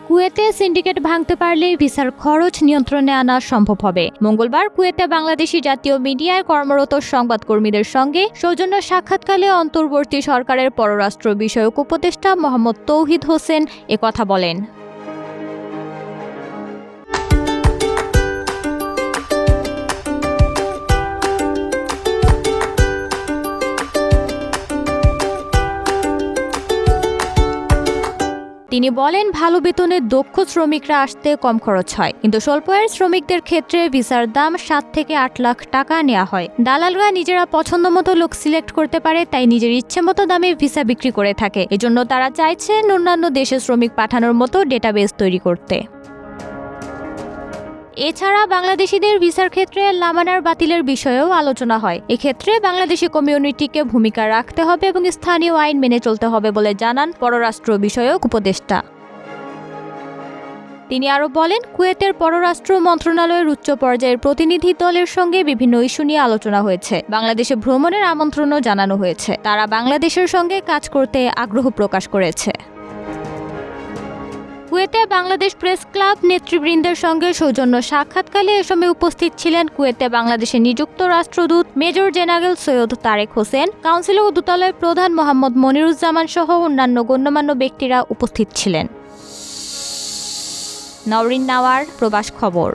কুয়েতে সিন্ডিকেট ভাঙতে পারলেই ভিসার খরচ নিয়ন্ত্রণে আনা সম্ভব হবে। মঙ্গলবার কুয়েতে বাংলাদেশি জাতীয় মিডিয়ায় কর্মরত সংবাদকর্মীদের সঙ্গে সৌজন্য সাক্ষাৎকালে অন্তর্বর্তী সরকারের পররাষ্ট্র বিষয়ক উপদেষ্টা মোহাম্মদ তৌহিদ হোসেন একথা বলেন। তিনি বলেন, ভালো বেতনের দক্ষ শ্রমিকরা আসতে কম খরচ হয়, কিন্তু স্বল্প আয়ের শ্রমিকদের ক্ষেত্রে ভিসার দাম 7 থেকে 8 লাখ টাকা নেওয়া হয়। দালালরা নিজেরা পছন্দ মতো লোক সিলেক্ট করতে পারে, তাই নিজের ইচ্ছে মতো দামে ভিসা বিক্রি করে থাকে। এজন্য তারা চাইছেন অন্যান্য দেশে শ্রমিক পাঠানোর মতো ডেটাবেস তৈরি করতে। এছাড়া বাংলাদেশিদের ভিসার ক্ষেত্রে লামানার বাতিলের বিষয়েও আলোচনা হয়। এক্ষেত্রে বাংলাদেশি কমিউনিটিকে ভূমিকা রাখতে হবে এবং স্থানীয় আইন মেনে চলতে হবে বলে জানান পররাষ্ট্র বিষয়ক উপদেষ্টা। তিনি আরও বলেন, কুয়েতের পররাষ্ট্র মন্ত্রণালয়ের উচ্চ পর্যায়ের প্রতিনিধি দলের সঙ্গে বিভিন্ন ইস্যু নিয়ে আলোচনা হয়েছে। বাংলাদেশে ভ্রমণের আমন্ত্রণও জানানো হয়েছে। তারা বাংলাদেশের সঙ্গে কাজ করতে আগ্রহ প্রকাশ করেছে। কুয়েতে বাংলাদেশ প্রেস ক্লাব নেতৃবৃন্দের সঙ্গে সৌজন্য সাক্ষাৎকালে এ সময় উপস্থিত ছিলেন কুয়েতে বাংলাদেশে নিযুক্ত রাষ্ট্রদূত major general Syed Tarek Hossain, council ও দূতালয়ের প্রধান মোহাম্মদ মনিরুজ্জামান সহ অন্যান্য গণ্যমান্য ব্যক্তিরা উপস্থিত ছিলেন। নওরিন নাওয়ার, প্রবাস খবর।